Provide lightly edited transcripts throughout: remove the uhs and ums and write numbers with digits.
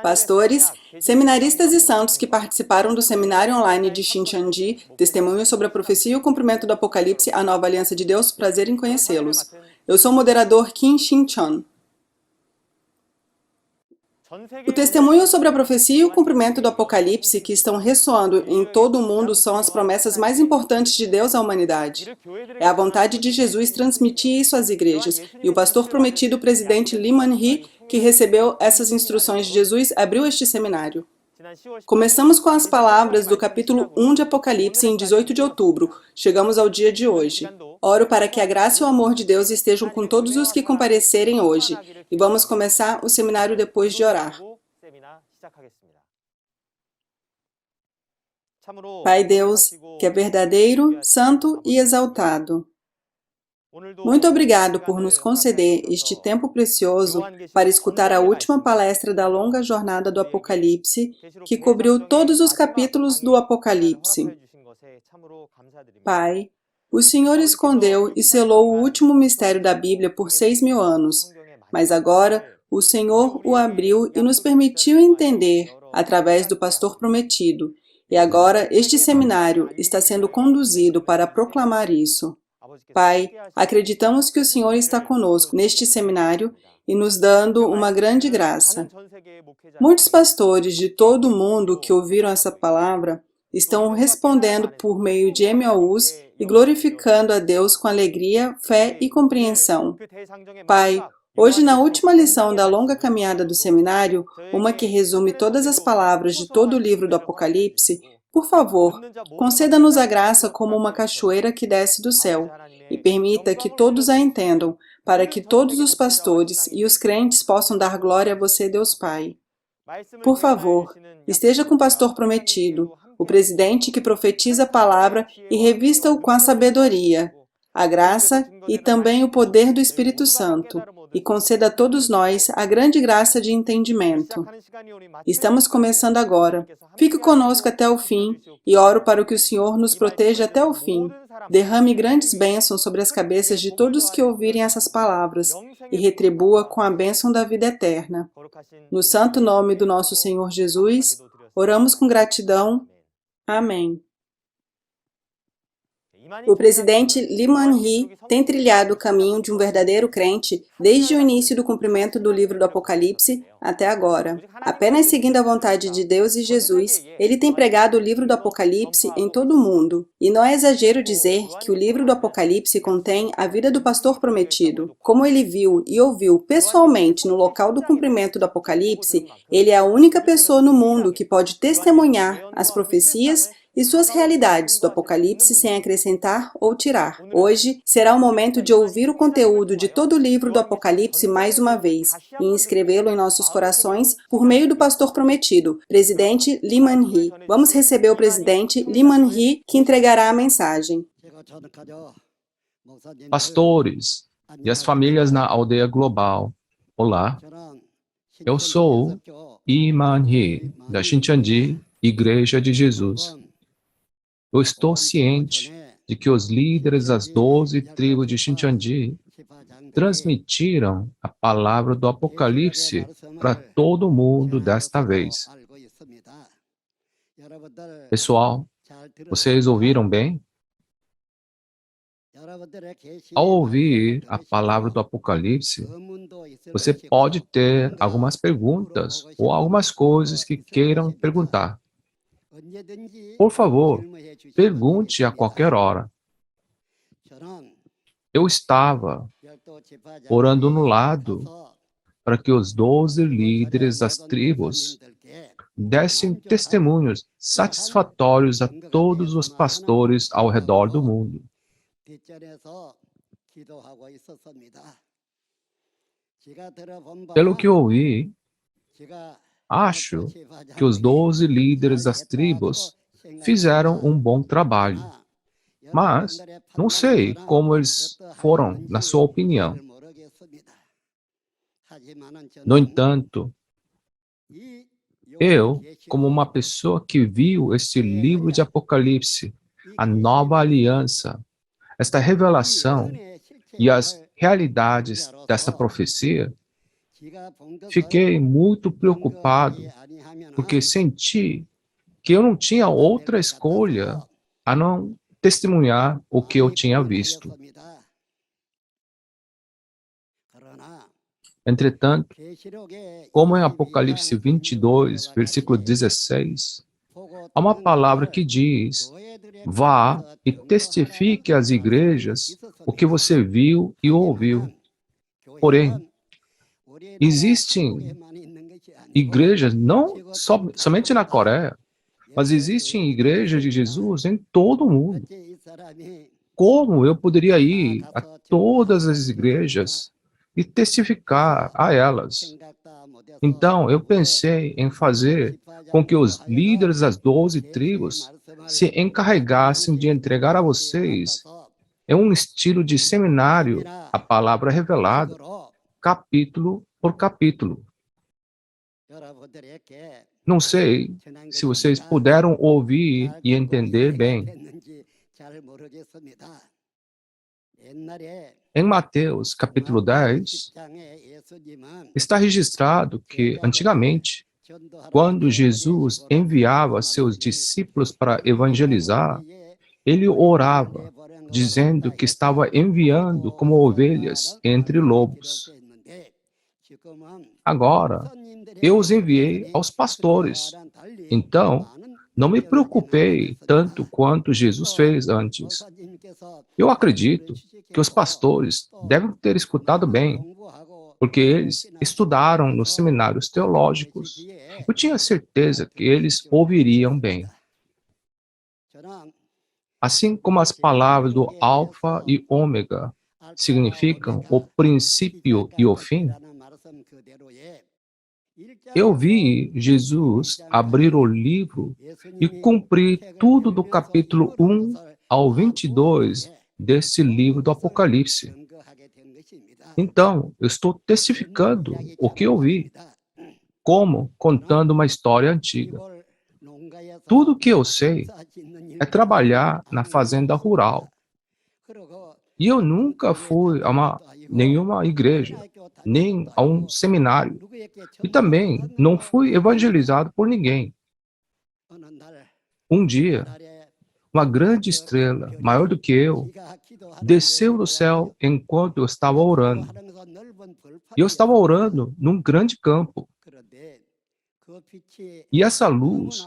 Pastores, seminaristas e santos que participaram do seminário online de Shincheonji, Testemunho sobre a Profecia e o Cumprimento do Apocalipse, a Nova Aliança de Deus, prazer em conhecê-los. Eu sou o moderador Kim Shin-chun. O testemunho sobre a profecia e o cumprimento do Apocalipse que estão ressoando em todo o mundo são as promessas mais importantes de Deus à humanidade. É a vontade de Jesus transmitir isso às igrejas, e o pastor prometido, o presidente Lee Man-hee, que recebeu essas instruções de Jesus, abriu este seminário. Começamos com as palavras do capítulo 1 de Apocalipse em 18 de outubro. Chegamos ao dia de hoje. Oro para que a graça e o amor de Deus estejam com todos os que comparecerem hoje. E vamos começar o seminário depois de orar. Pai Deus, que é verdadeiro, santo e exaltado. Muito obrigado por nos conceder este tempo precioso para escutar a última palestra da longa jornada do Apocalipse, que cobriu todos os capítulos do Apocalipse. Pai, o Senhor escondeu e selou o último mistério da Bíblia por 6.000 anos, mas agora o Senhor o abriu e nos permitiu entender através do pastor prometido, e agora este seminário está sendo conduzido para proclamar isso. Pai, acreditamos que o Senhor está conosco neste seminário e nos dando uma grande graça. Muitos pastores de todo o mundo que ouviram essa palavra estão respondendo por meio de MOUs e glorificando a Deus com alegria, fé e compreensão. Pai, hoje na última lição da longa caminhada do seminário, uma que resume todas as palavras de todo o livro do Apocalipse, por favor, conceda-nos a graça como uma cachoeira que desce do céu e permita que todos a entendam, para que todos os pastores e os crentes possam dar glória a você, Deus Pai. Por favor, esteja com o pastor prometido, o presidente que profetiza a palavra e revista-o com a sabedoria, a graça e também o poder do Espírito Santo, e conceda a todos nós a grande graça de entendimento. Estamos começando agora. Fique conosco até o fim e oro para que o Senhor nos proteja até o fim. Derrame grandes bênçãos sobre as cabeças de todos que ouvirem essas palavras e retribua com a bênção da vida eterna. No santo nome do nosso Senhor Jesus, oramos com gratidão. Amém. O presidente Lee Man-hee tem trilhado o caminho de um verdadeiro crente desde o início do cumprimento do livro do Apocalipse até agora. Apenas seguindo a vontade de Deus e Jesus, ele tem pregado o livro do Apocalipse em todo o mundo. E não é exagero dizer que o livro do Apocalipse contém a vida do pastor prometido. Como ele viu e ouviu pessoalmente no local do cumprimento do Apocalipse, ele é a única pessoa no mundo que pode testemunhar as profecias e suas realidades do Apocalipse sem acrescentar ou tirar. Hoje será o momento de ouvir o conteúdo de todo o livro do Apocalipse mais uma vez e inscrevê-lo em nossos corações por meio do pastor prometido, presidente Lee Man-hee. Vamos receber o presidente Lee Man-hee, que entregará a mensagem. Pastores e as famílias na aldeia global, olá. Eu sou Lee Man-hee, da Shincheonji, Igreja de Jesus. Eu estou ciente de que os líderes das 12 tribos de Shincheonji transmitiram a palavra do Apocalipse para todo mundo desta vez. Pessoal, vocês ouviram bem? Ao ouvir a palavra do Apocalipse, você pode ter algumas perguntas ou algumas coisas que queiram perguntar. Por favor, pergunte a qualquer hora. Eu estava orando no lado para que os 12 líderes das tribos dessem testemunhos satisfatórios a todos os pastores ao redor do mundo. Pelo que ouvi, acho que os 12 líderes das tribos fizeram um bom trabalho, mas não sei como eles foram, na sua opinião. No entanto, eu, como uma pessoa que viu este livro de Apocalipse, a nova aliança, esta revelação e as realidades desta profecia, Fiquei muito preocupado, porque senti que eu não tinha outra escolha a não testemunhar o que eu tinha visto. Entretanto, como em Apocalipse 22, versículo 16, há uma palavra que diz: vá e testifique às igrejas o que você viu e ouviu. Porém, existem igrejas, não somente na Coreia, mas existem igrejas de Jesus em todo o mundo. Como eu poderia ir a todas as igrejas e testificar a elas? Então, eu pensei em fazer com que os líderes das 12 tribos se encarregassem de entregar a vocês, em um estilo de seminário, a palavra revelada, capítulo por capítulo. Não sei se vocês puderam ouvir e entender bem. Em Mateus, capítulo 10, está registrado que, antigamente, quando Jesus enviava seus discípulos para evangelizar, ele orava, dizendo que estava enviando como ovelhas entre lobos. Agora, eu os enviei aos pastores. Então, não me preocupei tanto quanto Jesus fez antes. Eu acredito que os pastores devem ter escutado bem, porque eles estudaram nos seminários teológicos. Eu tinha certeza que eles ouviriam bem. Assim como as palavras do Alfa e Ômega significam o princípio e o fim, eu vi Jesus abrir o livro e cumprir tudo do capítulo 1 ao 22 desse livro do Apocalipse. Então, eu estou testificando o que eu vi, como contando uma história antiga. Tudo o que eu sei é trabalhar na fazenda rural. E eu nunca fui a nenhuma igreja, nem a um seminário. E também não fui evangelizado por ninguém. Um dia, uma grande estrela, maior do que eu, desceu do céu enquanto eu estava orando. E eu estava orando num grande campo. E essa luz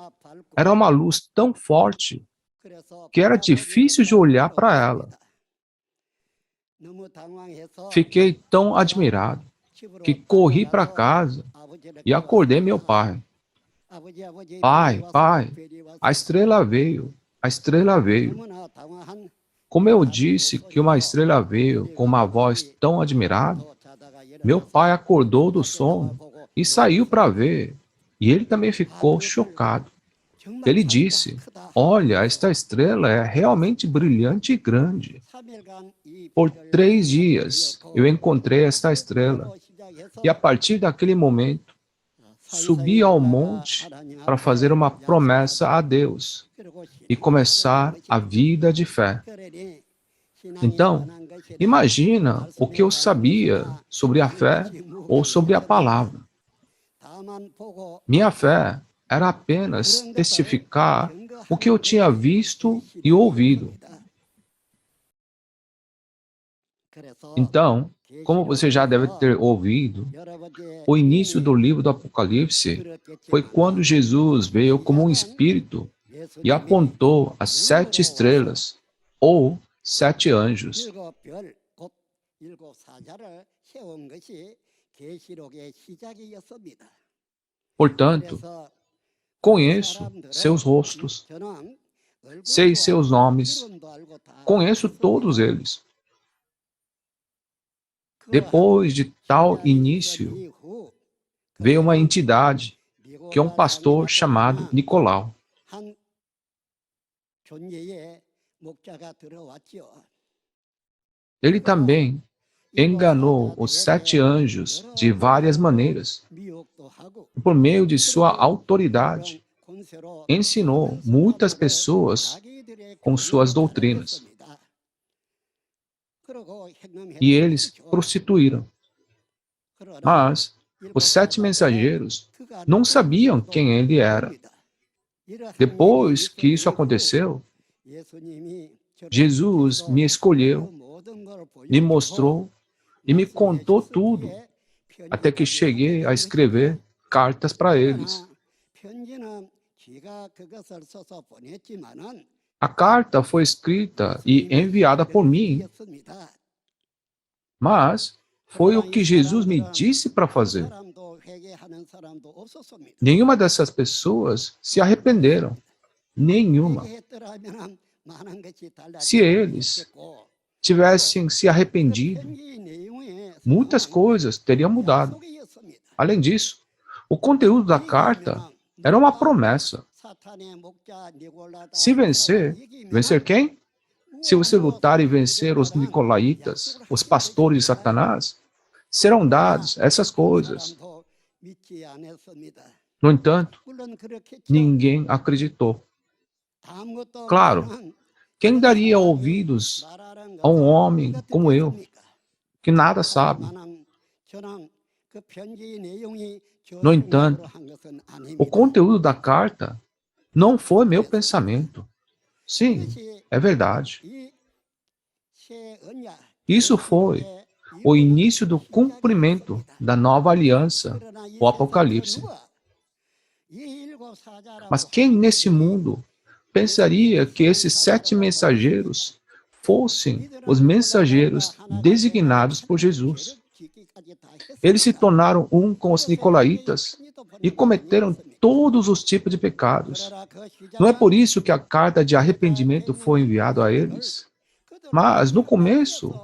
era uma luz tão forte que era difícil de olhar para ela. Fiquei tão admirado que corri para casa e acordei meu pai. Pai, pai, a estrela veio, a estrela veio. Como eu disse que uma estrela veio com uma voz tão admirada, meu pai acordou do sono e saiu para ver, e ele também ficou chocado. Ele disse: olha, esta estrela é realmente brilhante e grande. Por 3 dias eu encontrei esta estrela, e a partir daquele momento, subi ao monte para fazer uma promessa a Deus e começar a vida de fé. Então, imagina o que eu sabia sobre a fé ou sobre a palavra. Minha fé era apenas testificar o que eu tinha visto e ouvido. Então, como você já deve ter ouvido, o início do livro do Apocalipse foi quando Jesus veio como um espírito e apontou as 7 estrelas, ou 7 anjos. Portanto, conheço seus rostos, sei seus nomes, conheço todos eles. Depois de tal início, veio uma entidade, que é um pastor chamado Nicolau. Ele também enganou os 7 anjos de várias maneiras. Por meio de sua autoridade, ensinou muitas pessoas com suas doutrinas. E eles prostituíram. Mas, Os 7 mensageiros não sabiam quem ele era. Depois que isso aconteceu, Jesus me escolheu, me mostrou e me contou tudo, até que cheguei a escrever cartas para eles. A carta foi escrita e enviada por mim, mas foi o que Jesus me disse para fazer. Nenhuma dessas pessoas se arrependeram. Nenhuma. Se eles tivessem se arrependido, muitas coisas teriam mudado. Além disso, o conteúdo da carta era uma promessa. Se vencer, vencer quem? Se você lutar e vencer os nicolaítas, os pastores de Satanás, serão dadas essas coisas. No entanto, ninguém acreditou. Claro, quem daria ouvidos a um homem como eu, que nada sabe? No entanto, o conteúdo da carta não foi meu pensamento. Sim, é verdade. Isso foi o início do cumprimento da nova aliança, o Apocalipse. Mas quem nesse mundo pensaria que esses 7 mensageiros fossem os mensageiros designados por Jesus? Eles se tornaram um com os nicolaítas e cometeram todos os tipos de pecados. Não é por isso que a carta de arrependimento foi enviada a eles. Mas, no começo,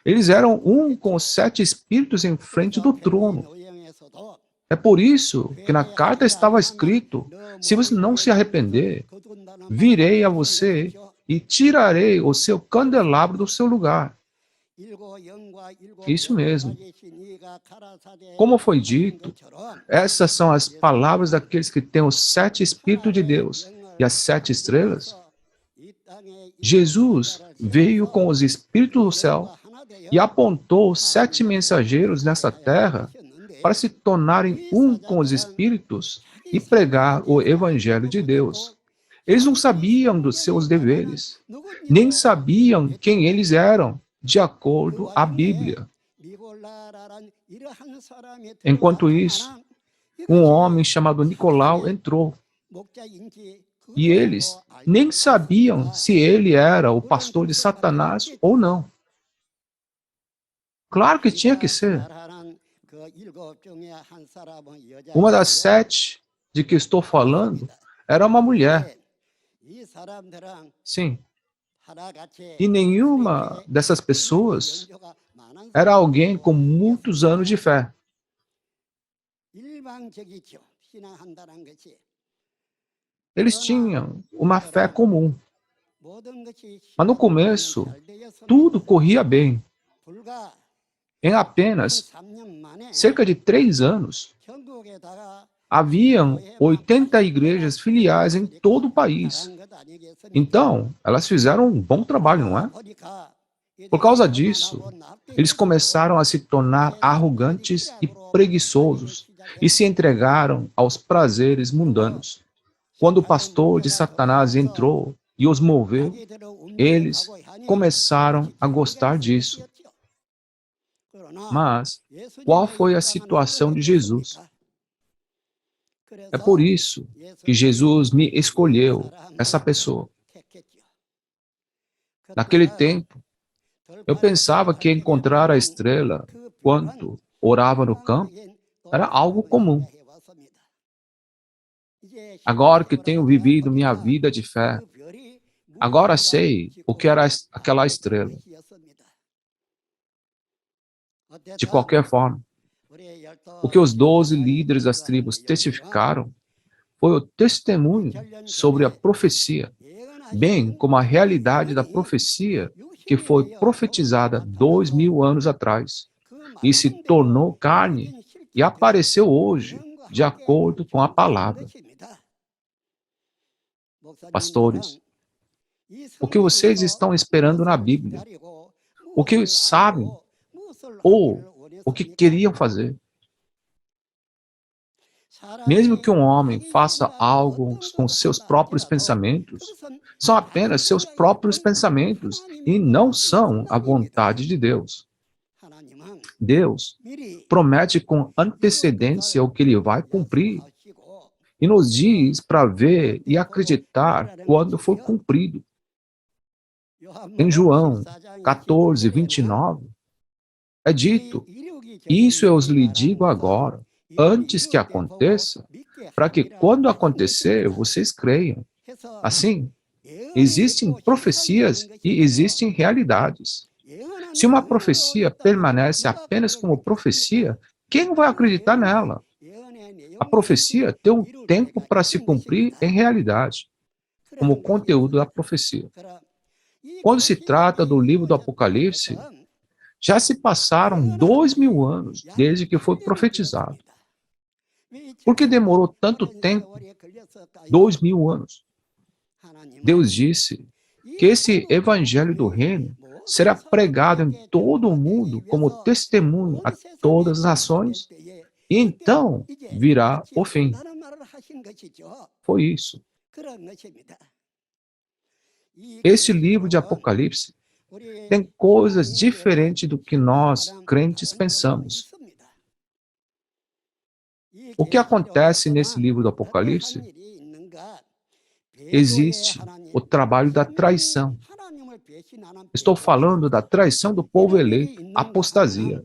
eles eram um com os 7 espíritos em frente do trono. É por isso que na carta estava escrito: se você não se arrepender, virei a você e tirarei o seu candelabro do seu lugar. Isso mesmo. Como foi dito, essas são as palavras daqueles que têm os 7 Espíritos de Deus e as 7 estrelas. Jesus veio com os Espíritos do céu e apontou 7 mensageiros nessa terra para se tornarem um com os Espíritos e pregar o Evangelho de Deus. Eles não sabiam dos seus deveres, nem sabiam quem eles eram, de acordo à Bíblia. Enquanto isso, um homem chamado Nicolau entrou, e eles nem sabiam se ele era o pastor de Satanás ou não. Claro que tinha que ser. Uma das 7 de que estou falando era uma mulher. Sim. E nenhuma dessas pessoas era alguém com muitos anos de fé. Eles tinham uma fé comum. Mas no começo, tudo corria bem. Em apenas cerca de 3 anos, haviam 80 igrejas filiais em todo o país. Então, elas fizeram um bom trabalho, não é? Por causa disso, eles começaram a se tornar arrogantes e preguiçosos e se entregaram aos prazeres mundanos. Quando o pastor de Satanás entrou e os moveu, eles começaram a gostar disso. Mas, qual foi a situação de Jesus? É por isso que Jesus me escolheu, essa pessoa. Naquele tempo, eu pensava que encontrar a estrela quando orava no campo era algo comum. Agora que tenho vivido minha vida de fé, agora sei o que era aquela estrela. De qualquer forma, o que os 12 líderes das tribos testificaram foi o testemunho sobre a profecia, bem como a realidade da profecia que foi profetizada 2000 anos atrás e se tornou carne e apareceu hoje, de acordo com a palavra. Pastores, o que vocês estão esperando na Bíblia? O que sabem ou o que queriam fazer? Mesmo que um homem faça algo com seus próprios pensamentos, são apenas seus próprios pensamentos e não são a vontade de Deus. Deus promete com antecedência o que ele vai cumprir e nos diz para ver e acreditar quando for cumprido. Em João 14, 29, é dito: isso eu os lhe digo agora, antes que aconteça, para que quando acontecer, vocês creiam. Assim, existem profecias e existem realidades. Se uma profecia permanece apenas como profecia, quem vai acreditar nela? A profecia tem um tempo para se cumprir em realidade, como conteúdo da profecia. Quando se trata do livro do Apocalipse, já se passaram 2000 anos desde que foi profetizado. Por que demorou tanto tempo? 2000 anos. Deus disse que esse evangelho do reino será pregado em todo o mundo como testemunho a todas as nações, e então virá o fim. Foi isso. Este livro de Apocalipse tem coisas diferentes do que nós, crentes, pensamos. O que acontece nesse livro do Apocalipse? Existe o trabalho da traição. Estou falando da traição do povo eleito, apostasia.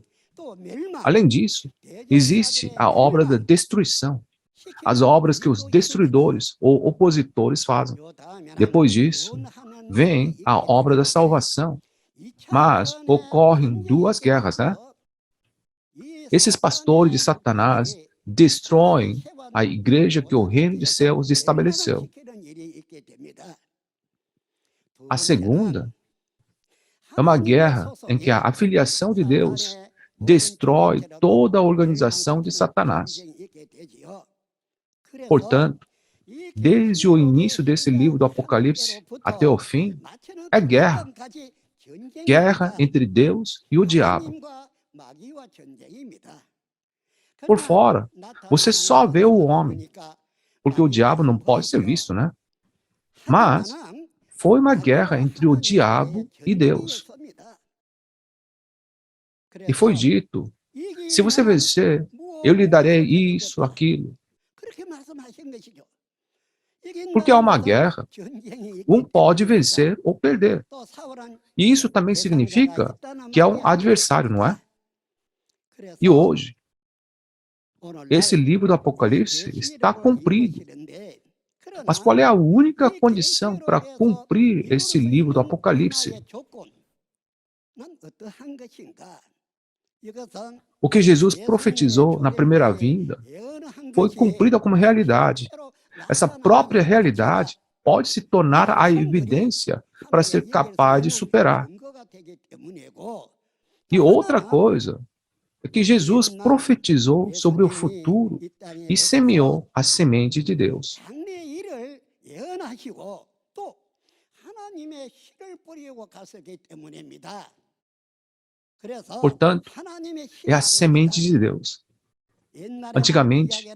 Além disso, existe a obra da destruição, as obras que os destruidores ou opositores fazem. Depois disso, vem a obra da salvação. Mas ocorrem duas guerras, né? Esses pastores de Satanás destroem a igreja que o reino de céus estabeleceu. A segunda é uma guerra em que a afiliação de Deus destrói toda a organização de Satanás. Portanto, desde o início desse livro do Apocalipse até o fim, é guerra. Guerra entre Deus e o diabo. Por fora, você só vê o homem, porque o diabo não pode ser visto, né? Mas foi uma guerra entre o diabo e Deus. E foi dito: se você vencer, eu lhe darei isso, aquilo. Porque é uma guerra. Um pode vencer ou perder. E isso também significa que é um adversário, não é? E hoje, esse livro do Apocalipse está cumprido. Mas qual é a única condição para cumprir esse livro do Apocalipse? O que Jesus profetizou na primeira vinda foi cumprido como realidade. Essa própria realidade pode se tornar a evidência para ser capaz de superar. E outra coisa é que Jesus profetizou sobre o futuro e semeou a semente de Deus. Portanto, é a semente de Deus. Antigamente,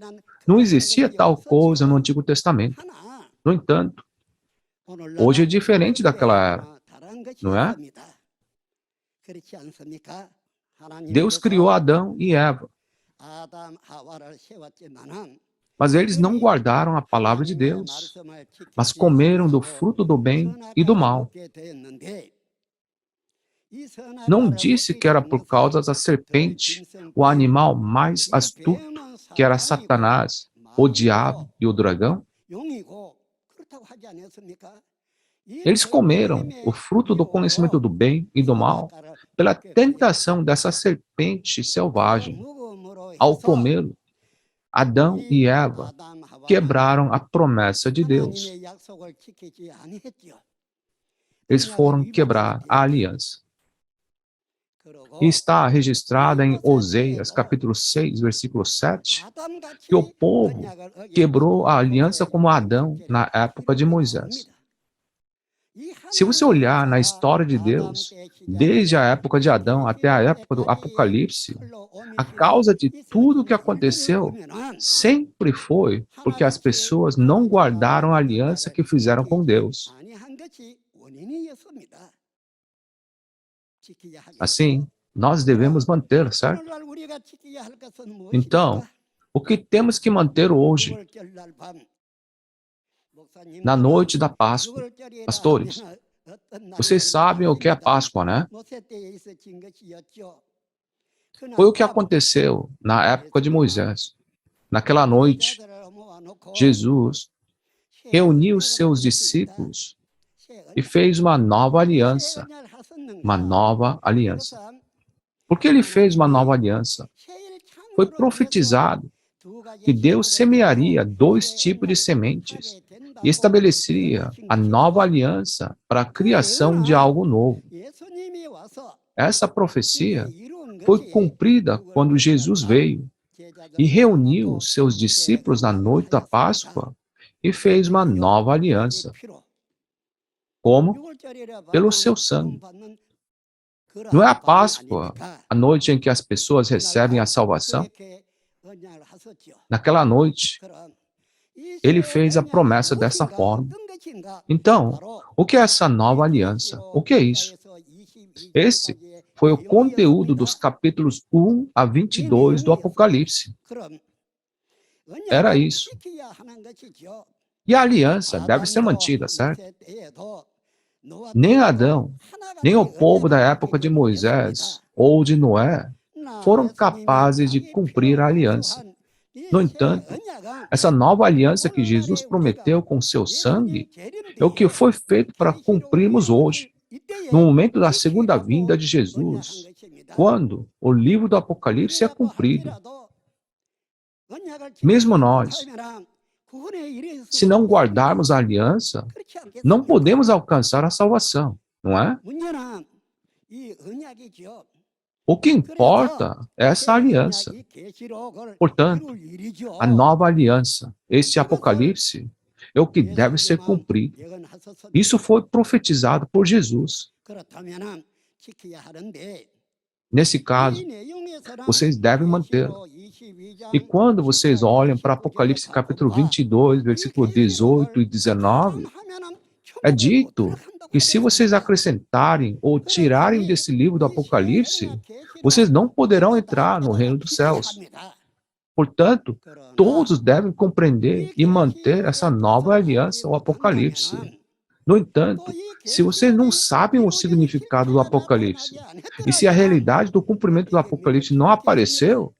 não existia tal coisa no Antigo Testamento. No entanto, hoje é diferente daquela era, não é? Deus criou Adão e Eva, mas eles não guardaram a palavra de Deus, mas comeram do fruto do bem e do mal. Não disse que era por causa da serpente, o animal mais astuto, que era Satanás, o diabo e o dragão? Eles comeram o fruto do conhecimento do bem e do mal pela tentação dessa serpente selvagem. Ao comê-lo, Adão e Eva quebraram a promessa de Deus. Eles foram quebrar a aliança. E está registrada em Oséias, capítulo 6, versículo 7, que o povo quebrou a aliança como Adão na época de Moisés. Se você olhar na história de Deus, desde a época de Adão até a época do Apocalipse, a causa de tudo o que aconteceu sempre foi porque as pessoas não guardaram a aliança que fizeram com Deus. Assim, nós devemos manter, certo? Então, o que temos que manter hoje, na noite da Páscoa? Pastores, vocês sabem o que é Páscoa, né? Foi o que aconteceu na época de Moisés. Naquela noite, Jesus reuniu seus discípulos e fez uma nova aliança. Uma nova aliança. Por que ele fez uma nova aliança? Foi profetizado que Deus semearia 2 tipos de sementes e estabeleceria a nova aliança para a criação de algo novo. Essa profecia foi cumprida quando Jesus veio e reuniu seus discípulos na noite da Páscoa e fez uma nova aliança. Como? Pelo seu sangue. Não é a Páscoa a noite em que as pessoas recebem a salvação? Naquela noite, ele fez a promessa dessa forma. Então, o que é essa nova aliança? O que é isso? Esse foi o conteúdo dos capítulos 1 a 22 do Apocalipse. Era isso. E a aliança deve ser mantida, certo? Nem Adão, nem o povo da época de Moisés ou de Noé foram capazes de cumprir a aliança. No entanto, essa nova aliança que Jesus prometeu com seu sangue é o que foi feito para cumprirmos hoje, no momento da segunda vinda de Jesus, quando o livro do Apocalipse é cumprido. Mesmo nós, se não guardarmos a aliança, não podemos alcançar a salvação, não é? O que importa é essa aliança. Portanto, a nova aliança, esse Apocalipse, é o que deve ser cumprido. Isso foi profetizado por Jesus. Nesse caso, vocês devem mantê-lo. E quando vocês olham para Apocalipse capítulo 22, versículo 18 e 19, é dito que se vocês acrescentarem ou tirarem desse livro do Apocalipse, vocês não poderão entrar no reino dos céus. Portanto, todos devem compreender e manter essa nova aliança, o Apocalipse. No entanto, se vocês não sabem o significado do Apocalipse, e se a realidade do cumprimento do Apocalipse não apareceu,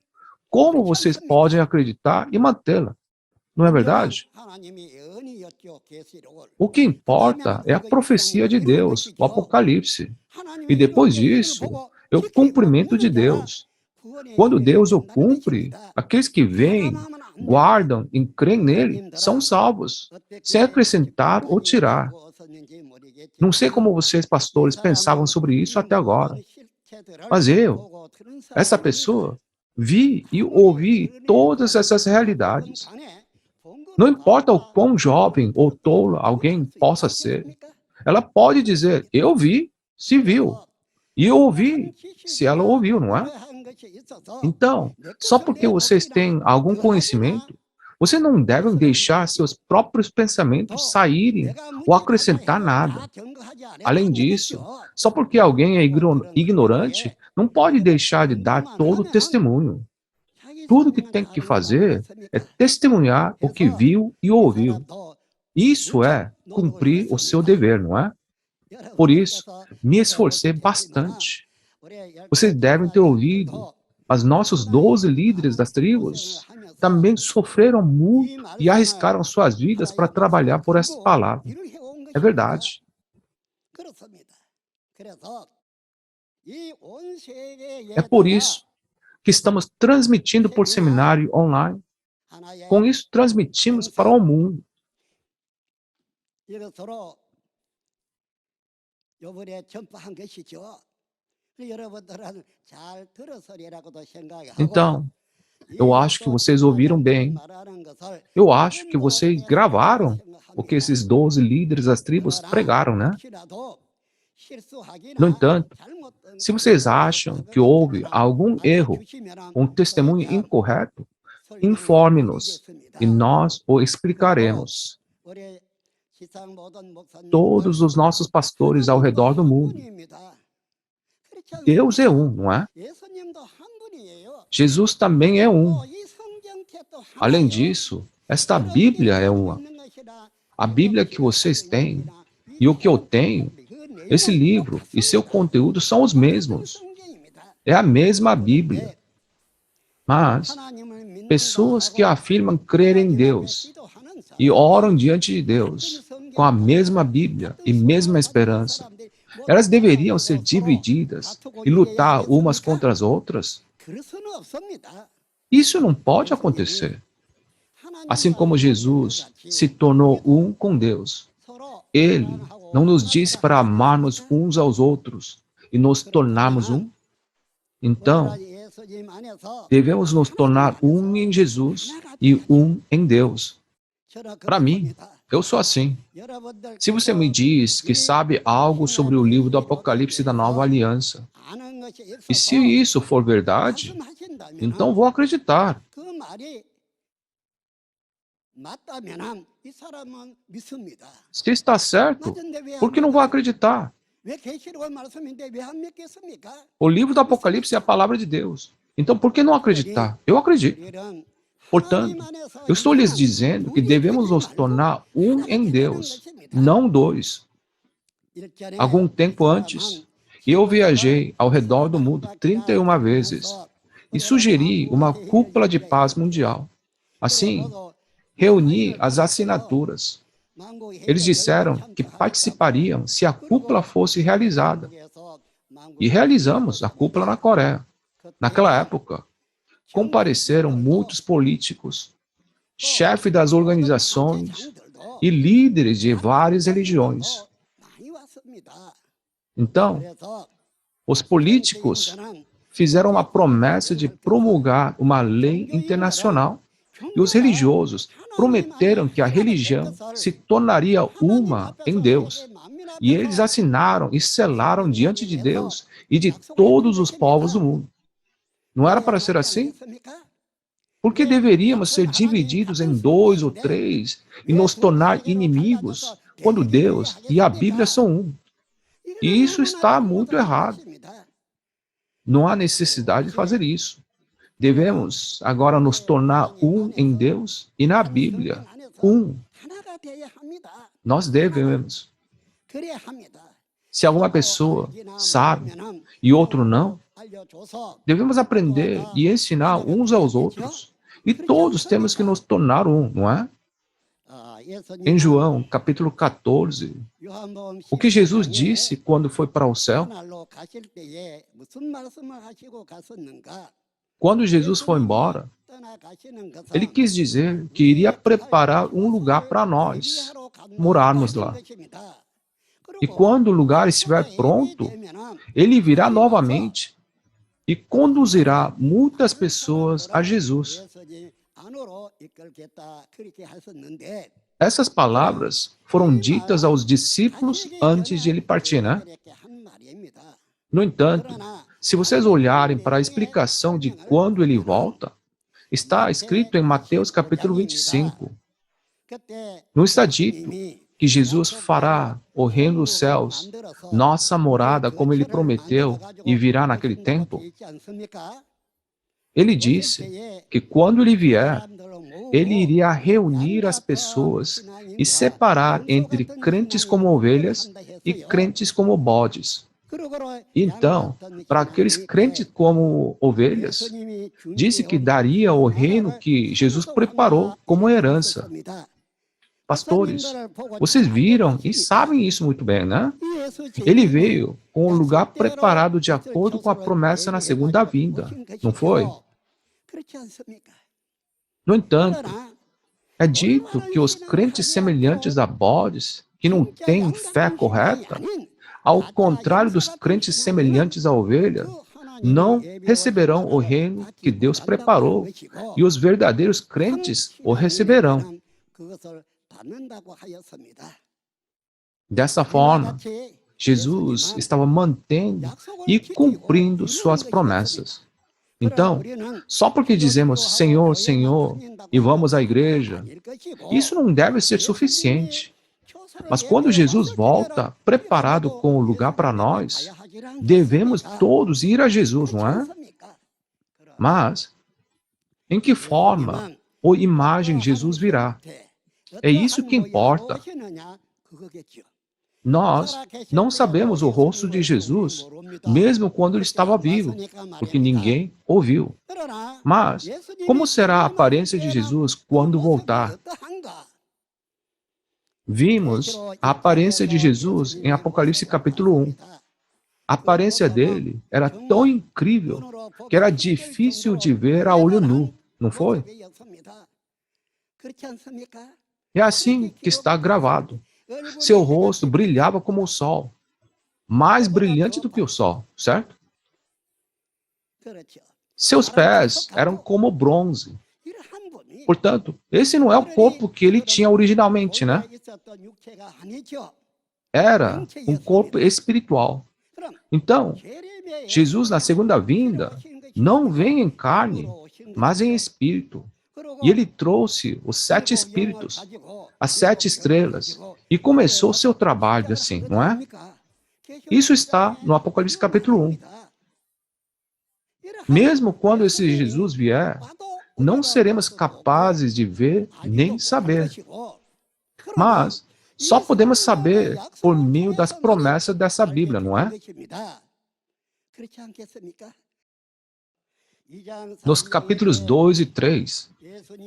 como vocês podem acreditar e mantê-la? Não é verdade? O que importa é a profecia de Deus, o Apocalipse. E depois disso, é o cumprimento de Deus. Quando Deus o cumpre, aqueles que veem, guardam e creem nele são salvos, sem acrescentar ou tirar. Não sei como vocês, pastores, pensavam sobre isso até agora, mas eu, essa pessoa, vi e ouvi todas essas realidades. Não importa o quão jovem ou tolo alguém possa ser, ela pode dizer, eu vi, se viu, e eu ouvi, se ela ouviu, não é? Então, só porque vocês têm algum conhecimento, vocês não devem deixar seus próprios pensamentos saírem ou acrescentar nada. Além disso, só porque alguém é ignorante, não pode deixar de dar todo o testemunho. Tudo que tem que fazer é testemunhar o que viu e ouviu. Isso é cumprir o seu dever, não é? Por isso, me esforcei bastante. Vocês devem ter ouvido, mas nossos 12 líderes das tribos também sofreram muito e arriscaram suas vidas para trabalhar por essa palavra. É verdade. É por isso que estamos transmitindo por seminário online. Com isso, transmitimos para o mundo. Então, eu acho que vocês ouviram bem. Eu acho que vocês gravaram o que esses 12 líderes das tribos pregaram, né? No entanto, se vocês acham que houve algum erro, um testemunho incorreto, informe-nos e nós o explicaremos. Todos os nossos pastores ao redor do mundo, Deus é um, não é? Jesus também é um. Além disso, esta Bíblia é uma. A Bíblia que vocês têm e o que eu tenho, esse livro e seu conteúdo são os mesmos. É a mesma Bíblia. Mas pessoas que afirmam crer em Deus e oram diante de Deus com a mesma Bíblia e mesma esperança, elas deveriam ser divididas e lutar umas contra as outras? Isso não pode acontecer. Assim como Jesus se tornou um com Deus, Ele não nos disse para amarmos uns aos outros e nos tornarmos um? Então, devemos nos tornar um em Jesus e um em Deus. Para mim, eu sou assim. Se você me diz que sabe algo sobre o livro do Apocalipse da Nova Aliança, e se isso for verdade, então vou acreditar. Se está certo, por que não vou acreditar? O livro do Apocalipse é a palavra de Deus. Então, por que não acreditar? Eu acredito. Portanto, eu estou lhes dizendo que devemos nos tornar um em Deus, não dois. Algum tempo antes, eu viajei ao redor do mundo 31 vezes e sugeri uma cúpula de paz mundial. Assim, reuni as assinaturas. Eles disseram que participariam se a cúpula fosse realizada. E realizamos a cúpula na Coreia. Naquela época, compareceram muitos políticos, chefes das organizações e líderes de várias religiões. Então, os políticos fizeram uma promessa de promulgar uma lei internacional e os religiosos prometeram que a religião se tornaria uma em Deus. E eles assinaram e selaram diante de Deus e de todos os povos do mundo. Não era para ser assim? Por que deveríamos ser divididos em 2 ou 3 e nos tornar inimigos quando Deus e a Bíblia são um? E isso está muito errado. Não há necessidade de fazer isso. Devemos agora nos tornar um em Deus e na Bíblia, um. Nós devemos. Se alguma pessoa sabe e outro não, devemos aprender e ensinar uns aos outros. E todos temos que nos tornar um, não é? Em João, capítulo 14, o que Jesus disse quando foi para o céu? Quando Jesus foi embora, ele quis dizer que iria preparar um lugar para nós morarmos lá. E quando o lugar estiver pronto, ele virá novamente e conduzirá muitas pessoas a Jesus. Essas palavras foram ditas aos discípulos antes de ele partir, né? No entanto, se vocês olharem para a explicação de quando ele volta, está escrito em Mateus capítulo 25. Não está dito que Jesus fará o reino dos céus, nossa morada, como ele prometeu, e virá naquele tempo? Ele disse que quando ele vier, ele iria reunir as pessoas e separar entre crentes como ovelhas e crentes como bodes. Então, para aqueles crentes como ovelhas, disse que daria o reino que Jesus preparou como herança. Pastores, vocês viram e sabem isso muito bem, né? Ele veio com um lugar preparado de acordo com a promessa na segunda vinda, não foi? No entanto, é dito que os crentes semelhantes a bodes, que não têm fé correta, ao contrário dos crentes semelhantes a ovelha, não receberão o reino que Deus preparou, e os verdadeiros crentes o receberão. Dessa forma, Jesus estava mantendo e cumprindo suas promessas. Então, só porque dizemos Senhor, Senhor e vamos à igreja, isso não deve ser suficiente. Mas quando Jesus volta, preparado com o lugar para nós, devemos todos ir a Jesus, não é? Mas, em que forma ou imagem Jesus virá? É isso que importa. Nós não sabemos o rosto de Jesus, mesmo quando ele estava vivo, porque ninguém o viu. Mas, como será a aparência de Jesus quando voltar? Vimos a aparência de Jesus em Apocalipse capítulo 1. A aparência dele era tão incrível que era difícil de ver a olho nu, não foi? É assim que está gravado. Seu rosto brilhava como o sol, mais brilhante do que o sol, certo? Seus pés eram como bronze. Portanto, esse não é o corpo que ele tinha originalmente, né? Era um corpo espiritual. Então, Jesus na segunda vinda não vem em carne, mas em espírito. E ele trouxe os 7 espíritos, as 7 estrelas, e começou seu trabalho assim, não é? Isso está no Apocalipse capítulo 1. Mesmo quando esse Jesus vier, não seremos capazes de ver nem saber. Mas só podemos saber por meio das promessas dessa Bíblia, não é? Nos capítulos 2 e 3,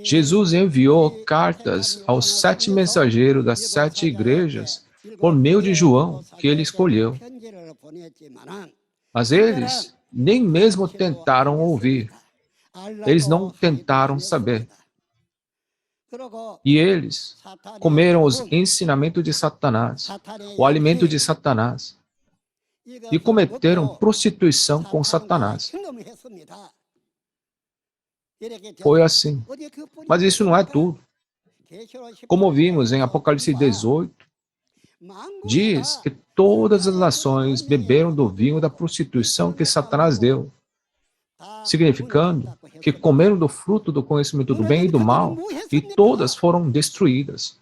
Jesus enviou cartas aos 7 mensageiros das 7 igrejas por meio de João, que ele escolheu. Mas eles nem mesmo tentaram ouvir. Eles não tentaram saber. E eles comeram os ensinamentos de Satanás, o alimento de Satanás, e cometeram prostituição com Satanás. Foi assim. Mas isso não é tudo. Como vimos em Apocalipse 18, diz que todas as nações beberam do vinho da prostituição que Satanás deu, significando que comeram do fruto do conhecimento do bem e do mal, e todas foram destruídas.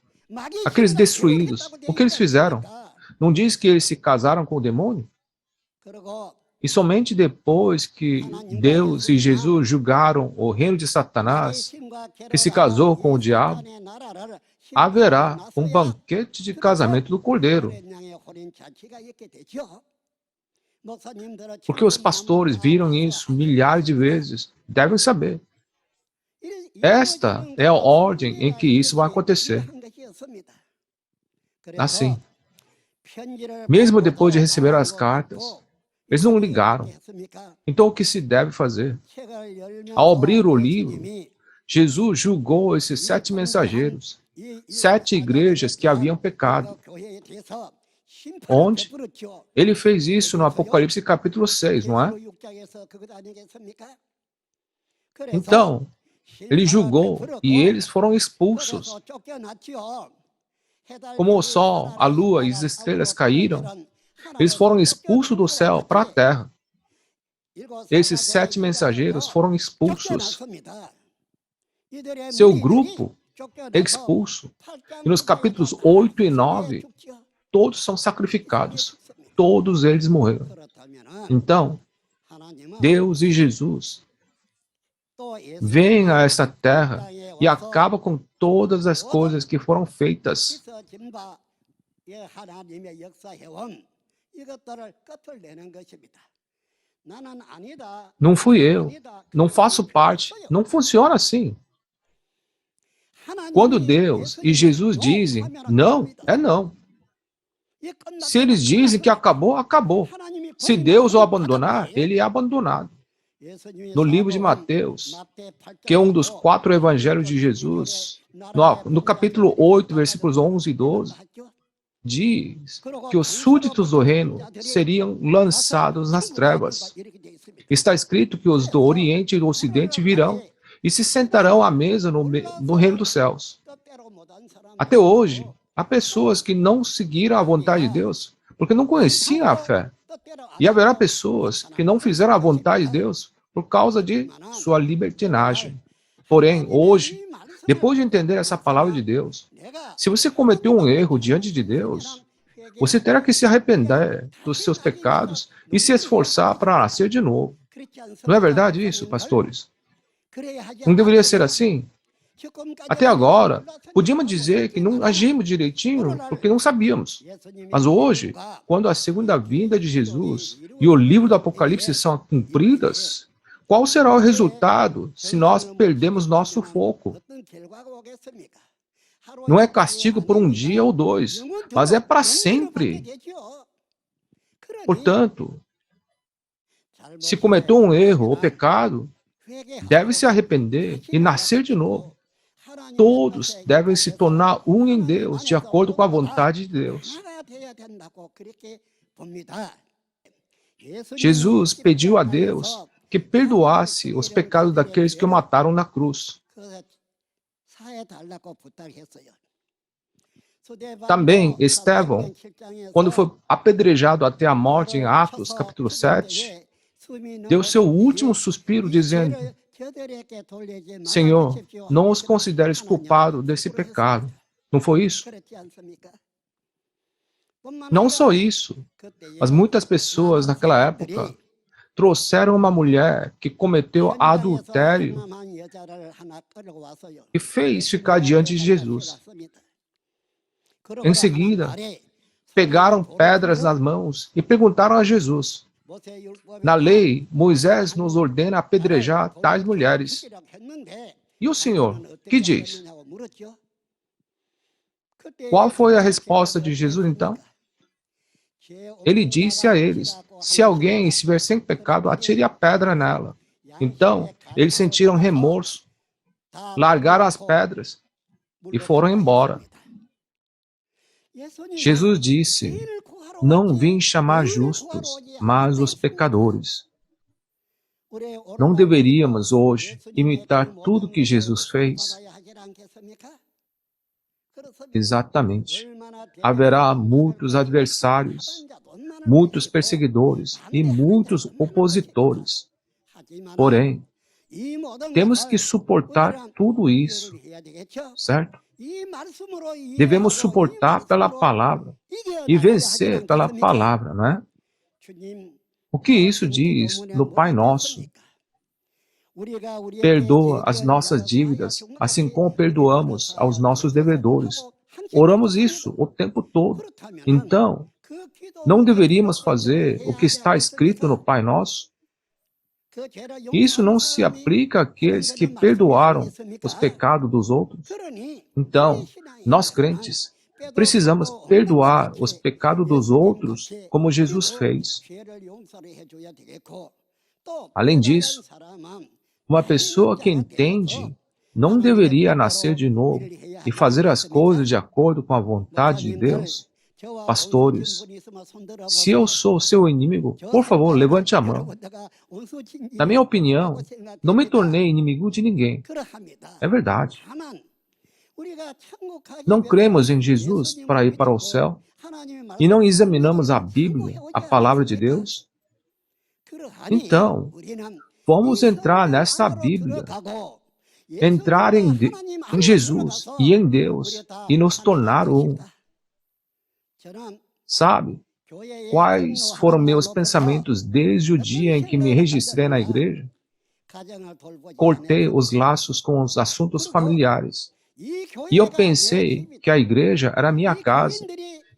Aqueles destruídos, o que eles fizeram? Não diz que eles se casaram com o demônio? E somente depois que Deus e Jesus julgaram o reino de Satanás, que se casou com o diabo, haverá um banquete de casamento do Cordeiro. Porque os pastores viram isso milhares de vezes, devem saber. Esta é a ordem em que isso vai acontecer. Assim, mesmo depois de receber as cartas, eles não ligaram. Então, o que se deve fazer? Ao abrir o livro, Jesus julgou esses 7 mensageiros, 7 igrejas que haviam pecado. Onde? Ele fez isso no Apocalipse capítulo 6, não é? Então, ele julgou e eles foram expulsos. Como o sol, a lua e as estrelas caíram, eles foram expulsos do céu para a terra. Esses 7 mensageiros foram expulsos. Seu grupo é expulso. E nos capítulos 8 e 9, todos são sacrificados. Todos eles morreram. Então, Deus e Jesus vêm a esta terra e acabam com todas as coisas que foram feitas. Não fui eu, não faço parte, não funciona assim. Quando Deus e Jesus dizem não, é não. Se eles dizem que acabou, acabou. Se Deus o abandonar, ele é abandonado. No livro de Mateus, que é um dos 4 evangelhos de Jesus, no capítulo 8, versículos 11 e 12, diz que os súditos do reino seriam lançados nas trevas. Está escrito que os do Oriente e do Ocidente virão e se sentarão à mesa no reino dos céus. Até hoje, há pessoas que não seguiram a vontade de Deus porque não conheciam a fé. E haverá pessoas que não fizeram a vontade de Deus por causa de sua libertinagem. Porém, hoje, depois de entender essa palavra de Deus, se você cometeu um erro diante de Deus, você terá que se arrepender dos seus pecados e se esforçar para nascer de novo. Não é verdade isso, pastores? Não deveria ser assim? Até agora, podíamos dizer que não agimos direitinho porque não sabíamos. Mas hoje, quando a segunda vinda de Jesus e o livro do Apocalipse são cumpridas, qual será o resultado se nós perdemos nosso foco? Não é castigo por um dia ou dois, mas é para sempre. Portanto, se cometeu um erro ou pecado, deve se arrepender e nascer de novo. Todos devem se tornar um em Deus, de acordo com a vontade de Deus. Jesus pediu a Deus que perdoasse os pecados daqueles que o mataram na cruz. Também Estevão, quando foi apedrejado até a morte em Atos, capítulo 7, deu seu último suspiro dizendo: Senhor, não os consideres culpados desse pecado. Não foi isso? Não só isso, mas muitas pessoas naquela época trouxeram uma mulher que cometeu adultério e fez ficar diante de Jesus. Em seguida, pegaram pedras nas mãos e perguntaram a Jesus: na lei, Moisés nos ordena apedrejar tais mulheres. E o Senhor, que diz? Qual foi a resposta de Jesus então? Ele disse a eles: se alguém estiver sem pecado, atire a pedra nela. Então, eles sentiram remorso, largaram as pedras e foram embora. Jesus disse: não vim chamar justos, mas os pecadores. Não deveríamos hoje imitar tudo que Jesus fez? Exatamente. Haverá muitos adversários, muitos perseguidores e muitos opositores. Porém, temos que suportar tudo isso, certo? Devemos suportar pela palavra e vencer pela palavra, não é? O que isso diz no Pai Nosso? Perdoa as nossas dívidas, assim como perdoamos aos nossos devedores. Oramos isso o tempo todo. Então, não deveríamos fazer o que está escrito no Pai Nosso? Isso não se aplica àqueles que perdoaram os pecados dos outros? Então, nós crentes, precisamos perdoar os pecados dos outros como Jesus fez. Além disso, uma pessoa que entende não deveria nascer de novo e fazer as coisas de acordo com a vontade de Deus? Pastores, se eu sou seu inimigo, por favor, levante a mão. Na minha opinião, não me tornei inimigo de ninguém. É verdade. Não cremos em Jesus para ir para o céu e não examinamos a Bíblia, a palavra de Deus? Então, vamos entrar nessa Bíblia, entrar em Jesus e em Deus e nos tornar um. Sabe, quais foram meus pensamentos desde o dia em que me registrei na igreja? Cortei os laços com os assuntos familiares. E eu pensei que a igreja era minha casa,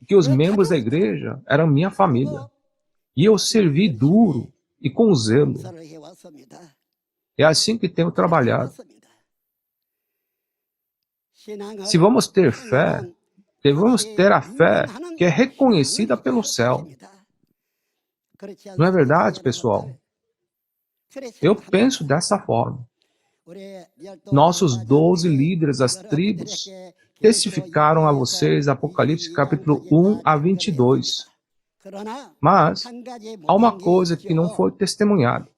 que os membros da igreja eram minha família. E eu servi duro e com zelo. É assim que tenho trabalhado. Se vamos ter fé, devemos ter a fé que é reconhecida pelo céu. Não é verdade, pessoal? Eu penso dessa forma. Nossos 12 líderes das tribos testificaram a vocês Apocalipse capítulo 1 a 22. Mas há uma coisa que não foi testemunhada.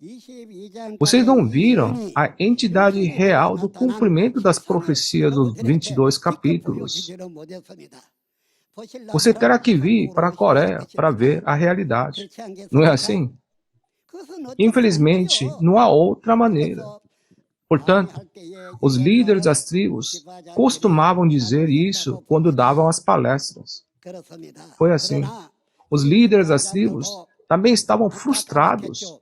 Vocês não viram a entidade real do cumprimento das profecias dos 22 capítulos. Você terá que vir para a Coreia para ver a realidade. Não é assim? Infelizmente, não há outra maneira. Portanto, os líderes das tribos costumavam dizer isso quando davam as palestras. Foi assim. Os líderes das tribos também estavam frustrados,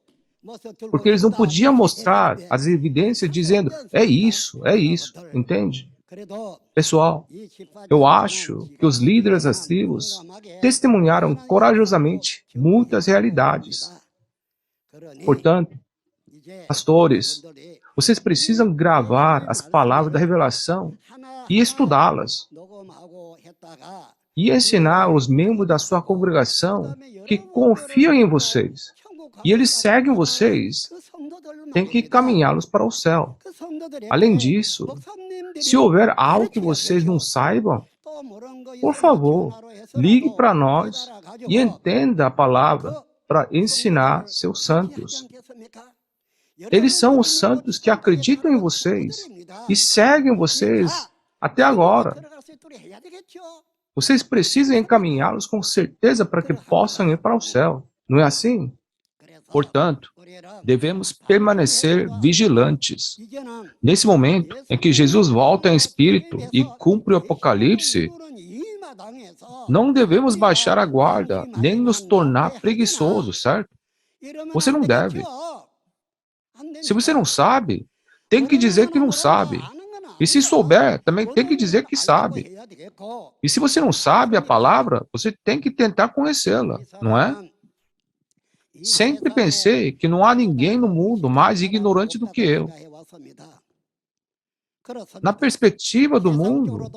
porque eles não podiam mostrar as evidências dizendo, é isso, entende? Pessoal, eu acho que os líderes das tribos testemunharam corajosamente muitas realidades. Portanto, pastores, vocês precisam gravar as palavras da revelação e estudá-las. E ensinar os membros da sua congregação que confiam em vocês. E eles seguem vocês. Tem que caminhá-los para o céu. Além disso, se houver algo que vocês não saibam, por favor, ligue para nós e entenda a palavra para ensinar seus santos. Eles são os santos que acreditam em vocês e seguem vocês até agora. Vocês precisam encaminhá-los com certeza para que possam ir para o céu. Não é assim? Portanto, devemos permanecer vigilantes. Nesse momento em que Jesus volta em espírito e cumpre o Apocalipse, não devemos baixar a guarda, nem nos tornar preguiçosos, certo? Você não deve. Se você não sabe, tem que dizer que não sabe. E se souber, também tem que dizer que sabe. E se você não sabe a palavra, você tem que tentar conhecê-la, não é? Sempre pensei que não há ninguém no mundo mais ignorante do que eu. Na perspectiva do mundo,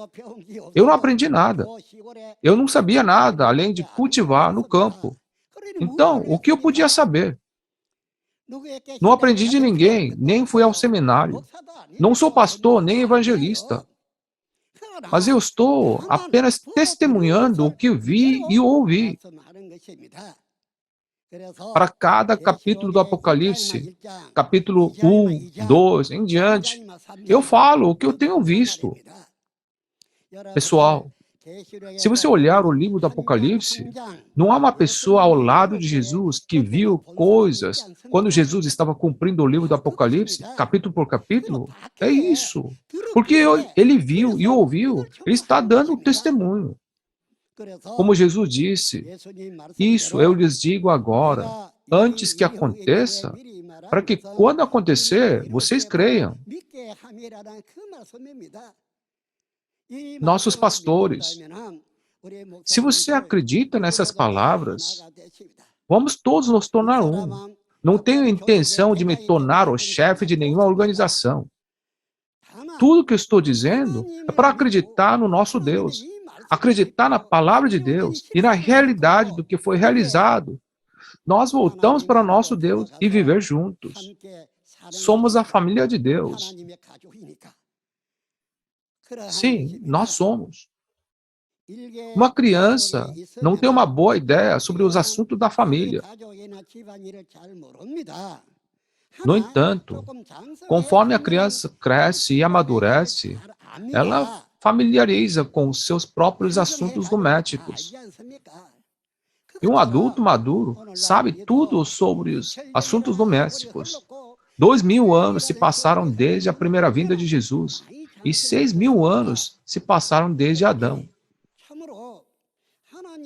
eu não aprendi nada. Eu não sabia nada, além de cultivar no campo. Então, o que eu podia saber? Não aprendi de ninguém, nem fui ao seminário. Não sou pastor, nem evangelista. Mas eu estou apenas testemunhando o que vi e ouvi. Para cada capítulo do Apocalipse, capítulo 1, 2, em diante, eu falo o que eu tenho visto. Pessoal, se você olhar o livro do Apocalipse, não há uma pessoa ao lado de Jesus que viu coisas quando Jesus estava cumprindo o livro do Apocalipse, capítulo por capítulo. É isso. Porque ele viu e ouviu, ele está dando testemunho. Como Jesus disse, isso eu lhes digo agora, antes que aconteça, para que quando acontecer, vocês creiam. Nossos pastores, se você acredita nessas palavras, vamos todos nos tornar um. Não tenho intenção de me tornar o chefe de nenhuma organização. Tudo que eu estou dizendo é para acreditar no nosso Deus, acreditar na palavra de Deus e na realidade do que foi realizado. Nós voltamos para o nosso Deus e viver juntos. Somos a família de Deus. Sim, nós somos. Uma criança não tem uma boa ideia sobre os assuntos da família. No entanto, conforme a criança cresce e amadurece, ela familiariza com os seus próprios assuntos domésticos. E um adulto maduro sabe tudo sobre os assuntos domésticos. 2000 anos se passaram desde a primeira vinda de Jesus e 6000 anos se passaram desde Adão.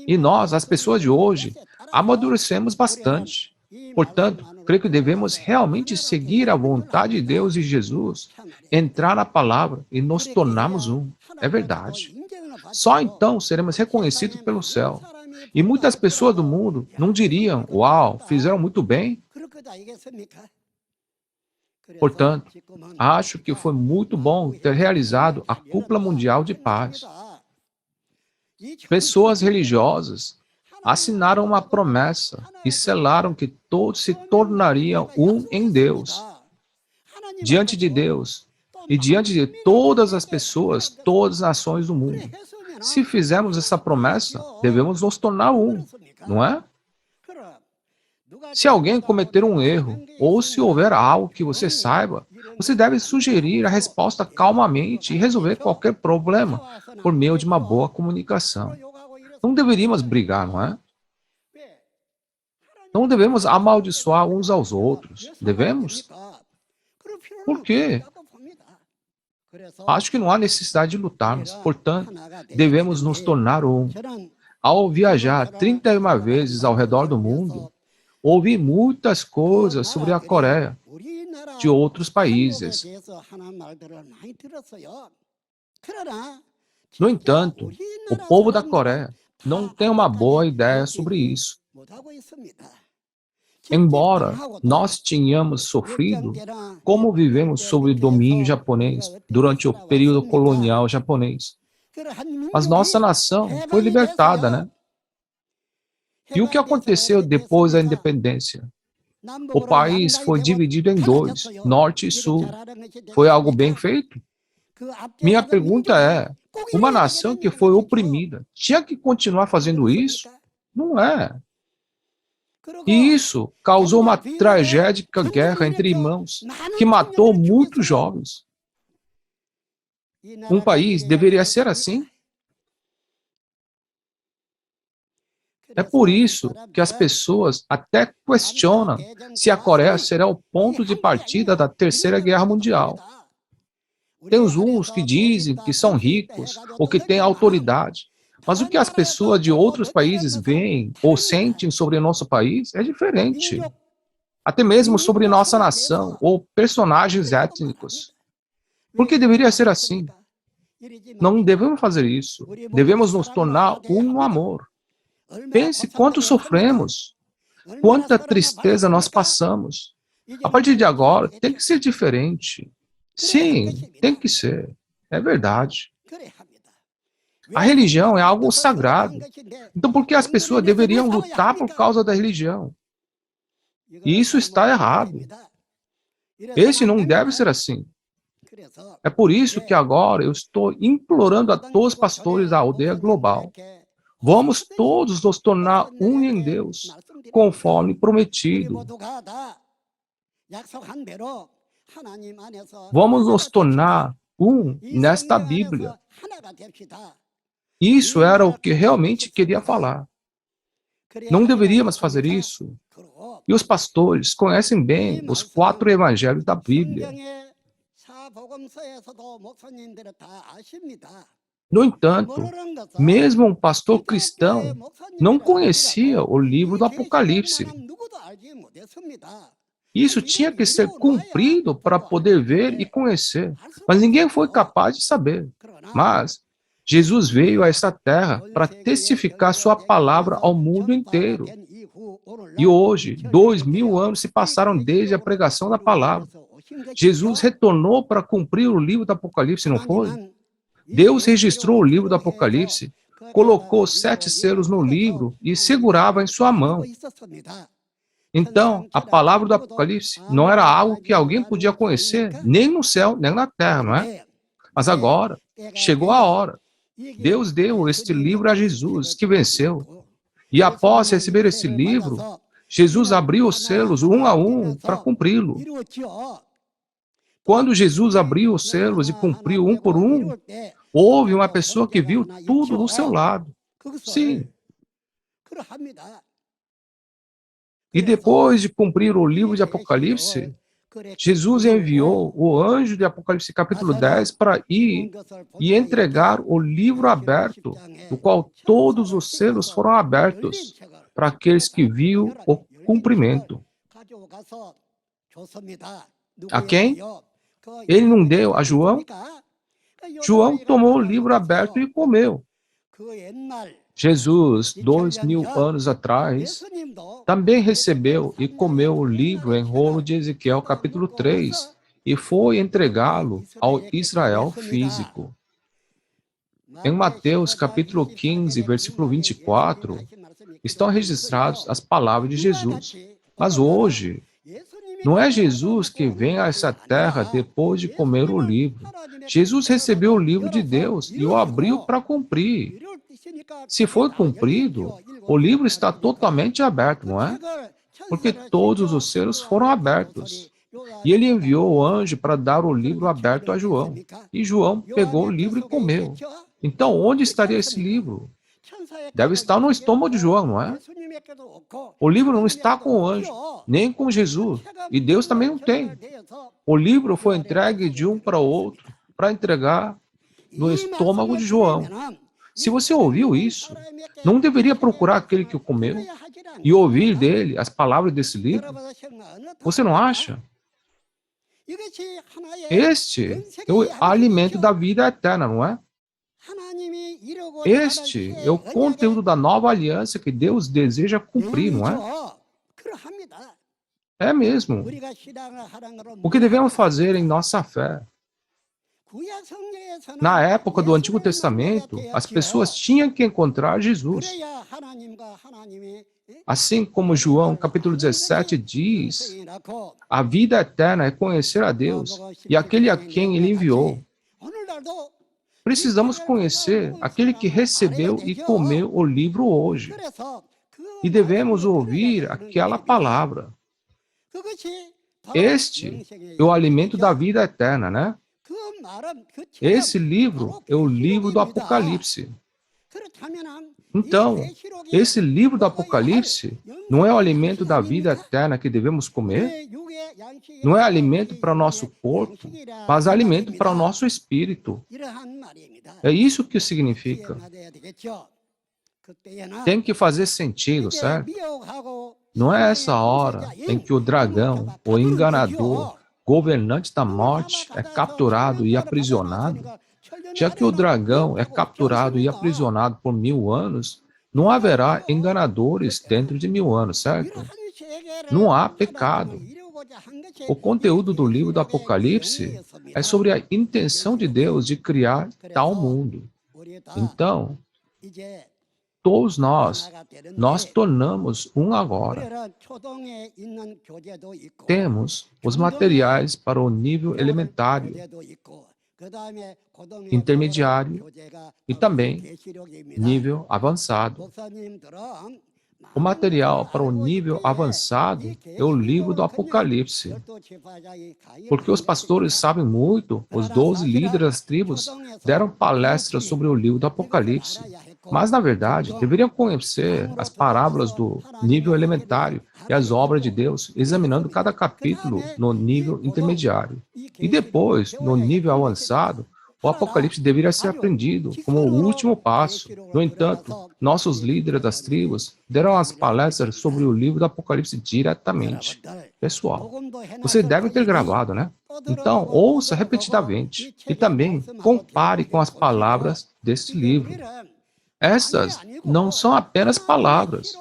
E nós, as pessoas de hoje, amadurecemos bastante. Portanto, creio que devemos realmente seguir a vontade de Deus e Jesus, entrar na palavra e nos tornarmos um. É verdade. Só então seremos reconhecidos pelo céu. E muitas pessoas do mundo não diriam, uau, fizeram muito bem. Portanto, acho que foi muito bom ter realizado a Cúpula Mundial de Paz. Pessoas religiosas assinaram uma promessa e selaram que todos se tornariam um em Deus, diante de Deus e diante de todas as pessoas, todas as nações do mundo. Se fizermos essa promessa, devemos nos tornar um, não é? Se alguém cometer um erro, ou se houver algo que você saiba, você deve sugerir a resposta calmamente e resolver qualquer problema por meio de uma boa comunicação. Não deveríamos brigar, não é? Não devemos amaldiçoar uns aos outros. Devemos? Por quê? Acho que não há necessidade de lutarmos. Portanto, devemos nos tornar um. Ao viajar 31 vezes ao redor do mundo, ouvi muitas coisas sobre a Coreia, de outros países. No entanto, o povo da Coreia não tem uma boa ideia sobre isso. Embora nós tenhamos sofrido, como vivemos sob o domínio japonês durante o período colonial japonês, mas nossa nação foi libertada, né? E o que aconteceu depois da independência? O país foi dividido em dois, norte e sul. Foi algo bem feito? Minha pergunta é, uma nação que foi oprimida, tinha que continuar fazendo isso? Não é. E isso causou uma tragédica guerra entre irmãos, que matou muitos jovens. Um país deveria ser assim? É por isso que as pessoas até questionam se a Coreia será o ponto de partida da Terceira Guerra Mundial. Tem uns que dizem que são ricos ou que têm autoridade, mas o que as pessoas de outros países veem ou sentem sobre o nosso país é diferente. Até mesmo sobre nossa nação ou personagens étnicos. Por que deveria ser assim? Não devemos fazer isso. Devemos nos tornar um no amor. Pense quanto sofremos, quanta tristeza nós passamos. A partir de agora, tem que ser diferente. Sim, tem que ser. É verdade. A religião é algo sagrado. Então, por que as pessoas deveriam lutar por causa da religião? E isso está errado. Esse não deve ser assim. É por isso que agora eu estou implorando a todos os pastores da aldeia global. Vamos todos nos tornar um em Deus, conforme prometido. Vamos nos tornar um nesta Bíblia. Isso era o que realmente queria falar. Não deveríamos fazer isso. E os pastores conhecem bem os 4 evangelhos da Bíblia. No entanto, mesmo um pastor cristão não conhecia o livro do Apocalipse. Isso tinha que ser cumprido para poder ver e conhecer, mas ninguém foi capaz de saber. Mas Jesus veio a esta terra para testificar sua palavra ao mundo inteiro. E hoje, 2000 anos se passaram desde a pregação da palavra. Jesus retornou para cumprir o livro do Apocalipse, não foi? Deus registrou o livro do Apocalipse, colocou 7 selos no livro e segurava em sua mão. Então, a palavra do Apocalipse não era algo que alguém podia conhecer, nem no céu, nem na terra, não é? Mas agora, chegou a hora. Deus deu este livro a Jesus, que venceu. E após receber esse livro, Jesus abriu os selos um a um para cumpri-lo. Quando Jesus abriu os selos e cumpriu um por um, houve uma pessoa que viu tudo do seu lado. Sim. E depois de cumprir o livro de Apocalipse, Jesus enviou o anjo de Apocalipse capítulo 10 para ir e entregar o livro aberto, no qual todos os selos foram abertos para aqueles que viam o cumprimento. A quem? Ele não deu a João? João tomou o livro aberto e comeu. Jesus, 2000 anos atrás, também recebeu e comeu o livro em rolo de Ezequiel capítulo 3 e foi entregá-lo ao Israel físico. Em Mateus capítulo 15, versículo 24, estão registradas as palavras de Jesus. Mas hoje, não é Jesus que vem a essa terra depois de comer o livro. Jesus recebeu o livro de Deus e o abriu para cumprir. Se foi cumprido, o livro está totalmente aberto, não é? porque todos os selos foram abertos. E ele enviou o anjo para dar o livro aberto a João. E João pegou o livro e comeu. Então, onde estaria esse livro? Deve estar no estômago de João, não é? O livro não está com o anjo, nem com Jesus. E Deus também não tem. O livro foi entregue de um para o outro, para entregar no estômago de João. Se você ouviu isso, não deveria procurar aquele que o comeu e ouvir dele as palavras desse livro? Você não acha? Este é o alimento da vida eterna, não é? Este é o conteúdo da nova aliança que Deus deseja cumprir, não é? É mesmo. O que devemos fazer em nossa fé? Na época do Antigo Testamento, as pessoas tinham que encontrar Jesus. Assim como João capítulo 17 diz, a vida eterna é conhecer a Deus e aquele a quem ele enviou. Precisamos conhecer aquele que recebeu e comeu o livro hoje. E devemos ouvir aquela palavra. Este é o alimento da vida eterna, né? Esse livro é o livro do Apocalipse. Então, esse livro do Apocalipse não é o alimento da vida eterna que devemos comer? Não é alimento para o nosso corpo, mas alimento para o nosso espírito. É isso que significa. Tem que fazer sentido, certo? Não é essa hora em que o dragão, o enganador, governante da morte, é capturado e aprisionado. Já que o dragão é capturado e aprisionado por 1000 anos, não haverá enganadores dentro de 1000 anos, certo? Não há pecado. O conteúdo do livro do Apocalipse é sobre a intenção de Deus de criar tal mundo. Então, todos nós tornamos um agora. Temos os materiais para o nível elementário, intermediário e também nível avançado. O material para o nível avançado é o livro do Apocalipse. Porque os pastores sabem muito, os 12 líderes das tribos deram palestras sobre o livro do Apocalipse. Mas, na verdade, deveriam conhecer as parábolas do nível elementário e as obras de Deus, examinando cada capítulo no nível intermediário. E depois, no nível avançado, o Apocalipse deveria ser aprendido como o último passo. No entanto, nossos líderes das tribos deram as palestras sobre o livro do Apocalipse diretamente. Pessoal, você deve ter gravado, né? Então, ouça repetidamente e também compare com as palavras deste livro. Estas não são apenas palavras,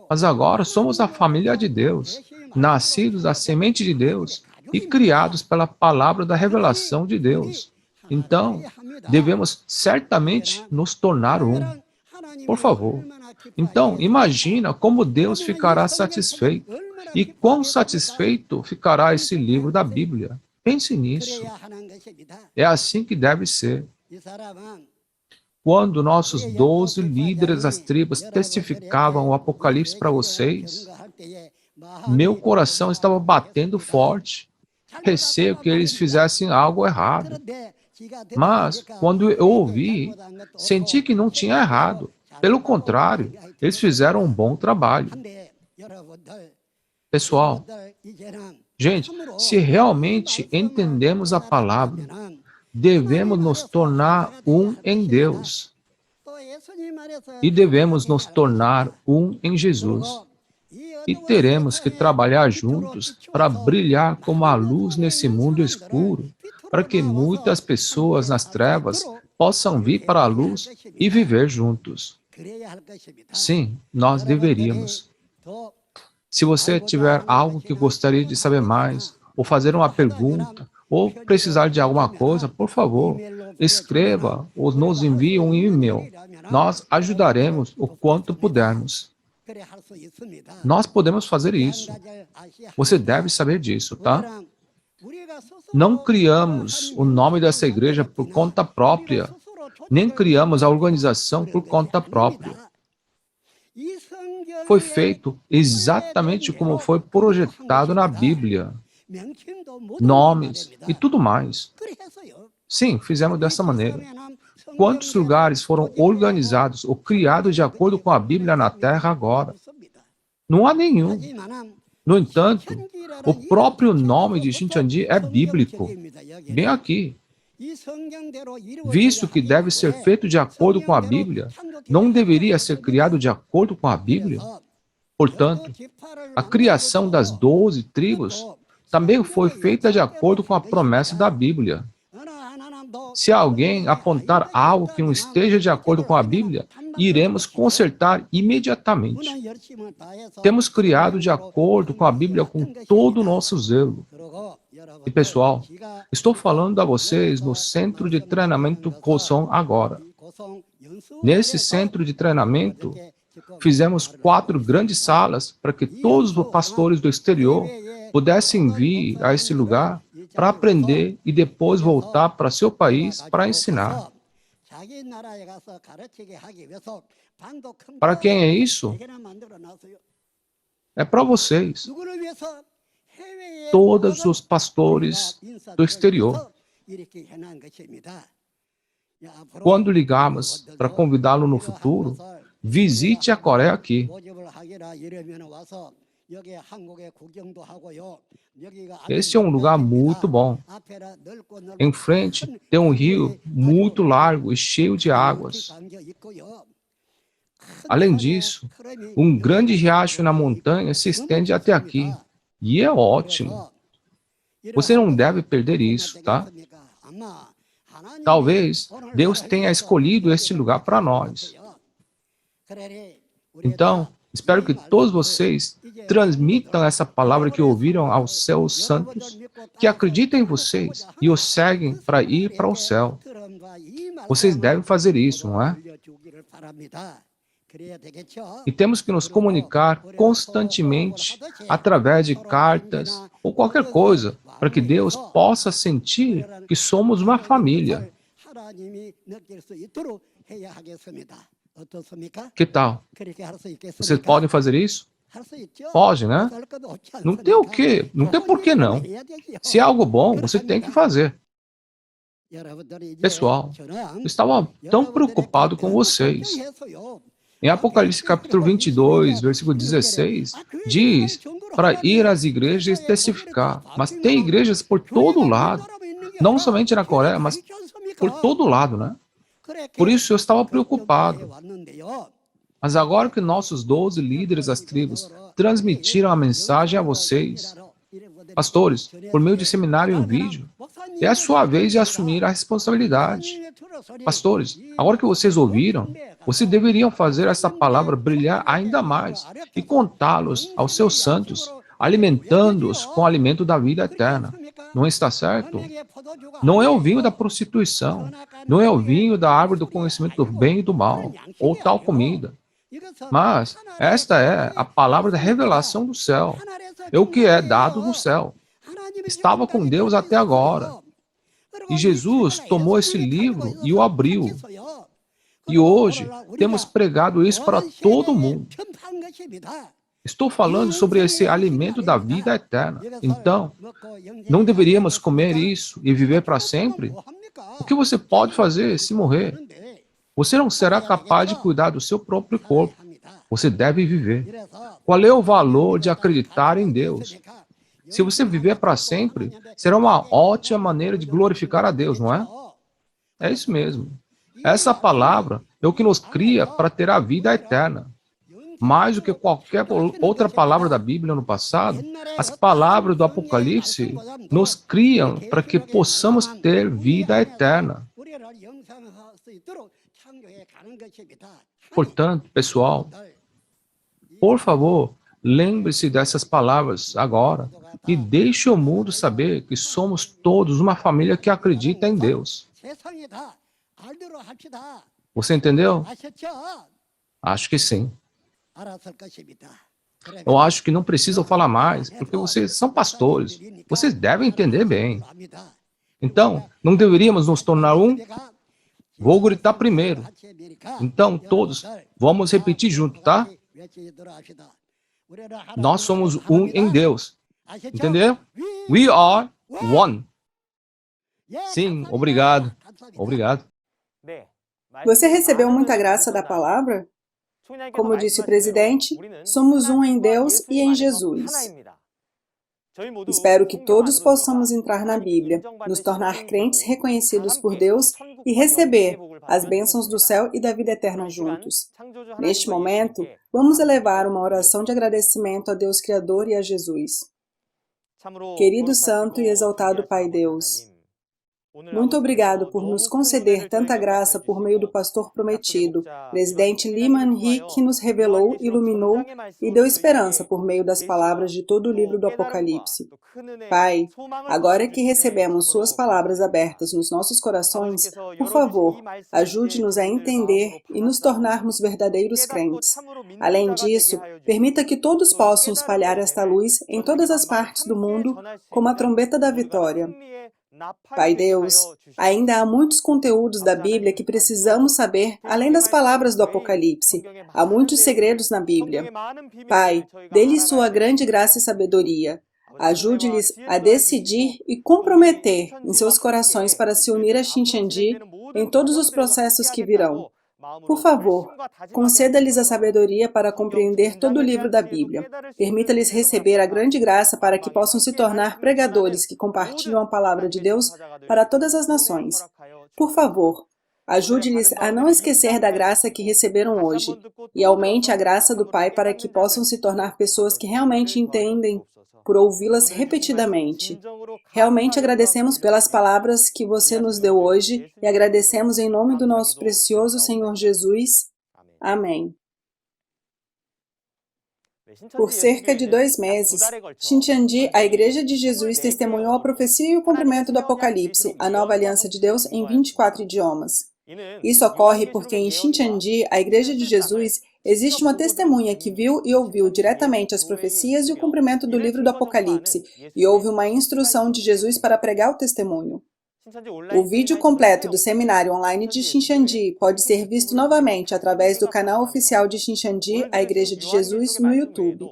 mas agora somos a família de Deus, nascidos da semente de Deus e criados pela palavra da revelação de Deus. Então, devemos certamente nos tornar um. Por favor. Então, imagina como Deus ficará satisfeito e quão satisfeito ficará esse livro da Bíblia. Pense nisso. É assim que deve ser. Quando nossos 12 líderes das tribos testificavam o Apocalipse para vocês, meu coração estava batendo forte. Receio que eles fizessem algo errado. Mas, quando eu ouvi, senti que não tinha errado. Pelo contrário, eles fizeram um bom trabalho. Pessoal, gente, se realmente entendemos a palavra, devemos nos tornar um em Deus. E devemos nos tornar um em Jesus. E teremos que trabalhar juntos para brilhar como a luz nesse mundo escuro, para que muitas pessoas nas trevas possam vir para a luz e viver juntos. Sim, nós deveríamos. Se você tiver algo que gostaria de saber mais, ou fazer uma pergunta, ou precisar de alguma coisa, por favor, escreva ou nos envie um e-mail. Nós ajudaremos o quanto pudermos. Nós podemos fazer isso. Você deve saber disso, tá? Não criamos o nome dessa igreja por conta própria, nem criamos a organização por conta própria. foi feito exatamente como foi projetado na Bíblia. Nomes e tudo mais. Sim, fizemos dessa maneira. Quantos lugares foram organizados ou criados de acordo com a Bíblia na Terra agora? Não há nenhum. No entanto, o próprio nome de Shincheonji é bíblico. Bem aqui. Visto que deve ser feito de acordo com a Bíblia, não deveria ser criado de acordo com a Bíblia? Portanto, a criação das 12 tribos também foi feita de acordo com a promessa da Bíblia. Se alguém apontar algo que não esteja de acordo com a Bíblia, iremos consertar imediatamente. Temos criado de acordo com a Bíblia com todo o nosso zelo. E pessoal, estou falando a vocês no centro de treinamento Koson agora. Nesse centro de treinamento, fizemos 4 grandes salas para que todos os pastores do exterior pudessem vir a esse lugar para aprender e depois voltar para seu país para ensinar. Para quem é isso? É para vocês. Todos os pastores do exterior. Quando ligarmos para convidá-lo no futuro, visite a Coreia aqui. Este é um lugar muito bom. Em frente tem um rio muito largo e cheio de águas. Além disso, um grande riacho na montanha se estende até aqui. E é ótimo. Você não deve perder isso, tá? Talvez Deus tenha escolhido este lugar para nós. Então, espero que todos vocês transmitam essa palavra que ouviram aos seus santos, que acreditam em vocês e os seguem para ir para o céu. Vocês devem fazer isso, não é? E temos que nos comunicar constantemente através de cartas ou qualquer coisa, para que Deus possa sentir que somos uma família. Que tal? Vocês podem fazer isso? Pode, né? Não tem o quê? Não tem por que não. Se é algo bom, você tem que fazer. Pessoal, eu estava tão preocupado com vocês. Em Apocalipse capítulo 22, versículo 16, diz para ir às igrejas e testificar. Mas tem igrejas por todo lado. Não somente na Coreia, mas por todo lado, né? Por isso eu estava preocupado. Mas agora que nossos 12 líderes das tribos transmitiram a mensagem a vocês, pastores, por meio de seminário em vídeo, é a sua vez de assumir a responsabilidade. Pastores, agora que vocês ouviram, vocês deveriam fazer essa palavra brilhar ainda mais e contá-los aos seus santos, alimentando-os com o alimento da vida eterna. Não está certo? Não é o vinho da prostituição, não é o vinho da árvore do conhecimento do bem e do mal, ou tal comida. Mas esta é a palavra da revelação do céu. É o que é dado no céu. Estava com Deus até agora. E Jesus tomou esse livro e o abriu. E hoje temos pregado isso para todo mundo. Estou falando sobre esse alimento da vida eterna. Então, não deveríamos comer isso e viver para sempre? O que você pode fazer se morrer? Você não será capaz de cuidar do seu próprio corpo. Você deve viver. Qual é o valor de acreditar em Deus? Se você viver para sempre, será uma ótima maneira de glorificar a Deus, não é? É isso mesmo. Essa palavra é o que nos cria para ter a vida eterna. Mais do que qualquer outra palavra da Bíblia no passado, as palavras do Apocalipse nos criam para que possamos ter vida eterna. Portanto, pessoal, por favor, lembre-se dessas palavras agora e deixe o mundo saber que somos todos uma família que acredita em Deus. Você entendeu? Acho que sim. Eu acho que não precisam falar mais, porque vocês são pastores. Vocês devem entender bem. Então, não deveríamos nos tornar um? Vou gritar primeiro. Então, todos, vamos repetir junto, tá? Nós somos um em Deus. Entendeu? We are one. Sim, obrigado. Obrigado. Você recebeu muita graça da palavra? Como disse o presidente, somos um em Deus e em Jesus. Espero que todos possamos entrar na Bíblia, nos tornar crentes reconhecidos por Deus e receber as bênçãos do céu e da vida eterna juntos. Neste momento, vamos elevar uma oração de agradecimento a Deus Criador e a Jesus. Querido Santo e exaltado Pai Deus, muito obrigado por nos conceder tanta graça por meio do pastor prometido, presidente Lee Man-hee, que nos revelou, iluminou e deu esperança por meio das palavras de todo o livro do Apocalipse. Pai, agora que recebemos suas palavras abertas nos nossos corações, por favor, ajude-nos a entender e nos tornarmos verdadeiros crentes. Além disso, permita que todos possam espalhar esta luz em todas as partes do mundo como a trombeta da vitória. Pai Deus, ainda há muitos conteúdos da Bíblia que precisamos saber além das palavras do Apocalipse. Há muitos segredos na Bíblia. Pai, dê-lhes sua grande graça e sabedoria. Ajude-lhes a decidir e comprometer em seus corações para se unir a Shincheonji em todos os processos que virão. Por favor, conceda-lhes a sabedoria para compreender todo o livro da Bíblia. Permita-lhes receber a grande graça para que possam se tornar pregadores que compartilham a palavra de Deus para todas as nações. Por favor, ajude-lhes a não esquecer da graça que receberam hoje e aumente a graça do Pai para que possam se tornar pessoas que realmente entendem por ouvi-las repetidamente. Realmente agradecemos pelas palavras que você nos deu hoje e agradecemos em nome do nosso precioso Senhor Jesus. Amém. Por cerca de 2 meses, Shincheonji, a Igreja de Jesus, testemunhou a profecia e o cumprimento do Apocalipse, a nova aliança de Deus, em 24 idiomas. Isso ocorre porque em Shincheonji, a Igreja de Jesus, existe uma testemunha que viu e ouviu diretamente as profecias e o cumprimento do livro do Apocalipse, e houve uma instrução de Jesus para pregar o testemunho. O vídeo completo do seminário online de Shincheonji pode ser visto novamente através do canal oficial de Shincheonji, a Igreja de Jesus, no YouTube.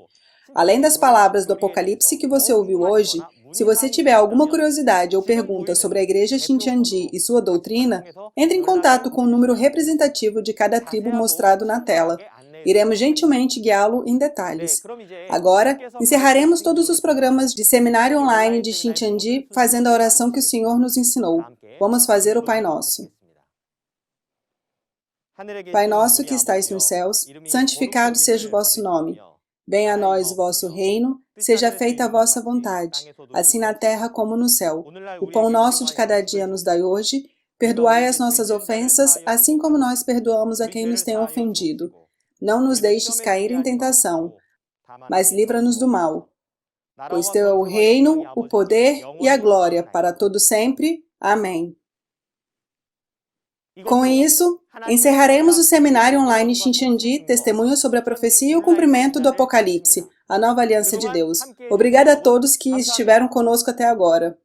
Além das palavras do Apocalipse que você ouviu hoje, se você tiver alguma curiosidade ou pergunta sobre a Igreja Shincheonji e sua doutrina, entre em contato com o número representativo de cada tribo mostrado na tela. Iremos gentilmente guiá-lo em detalhes. Agora, encerraremos todos os programas de seminário online de Shincheonji fazendo a oração que o Senhor nos ensinou. Vamos fazer o Pai Nosso. Pai nosso que estais nos céus, santificado seja o vosso nome. Venha a nós o vosso reino, seja feita a vossa vontade, assim na terra como no céu. O pão nosso de cada dia nos dai hoje, perdoai as nossas ofensas, assim como nós perdoamos a quem nos tem ofendido. Não nos deixes cair em tentação, mas livra-nos do mal. Pois teu é o reino, o poder e a glória para todo sempre. Amém. Com isso, encerraremos o seminário online Shincheonji, testemunho sobre a profecia e o cumprimento do Apocalipse, a nova aliança de Deus. Obrigada a todos que estiveram conosco até agora.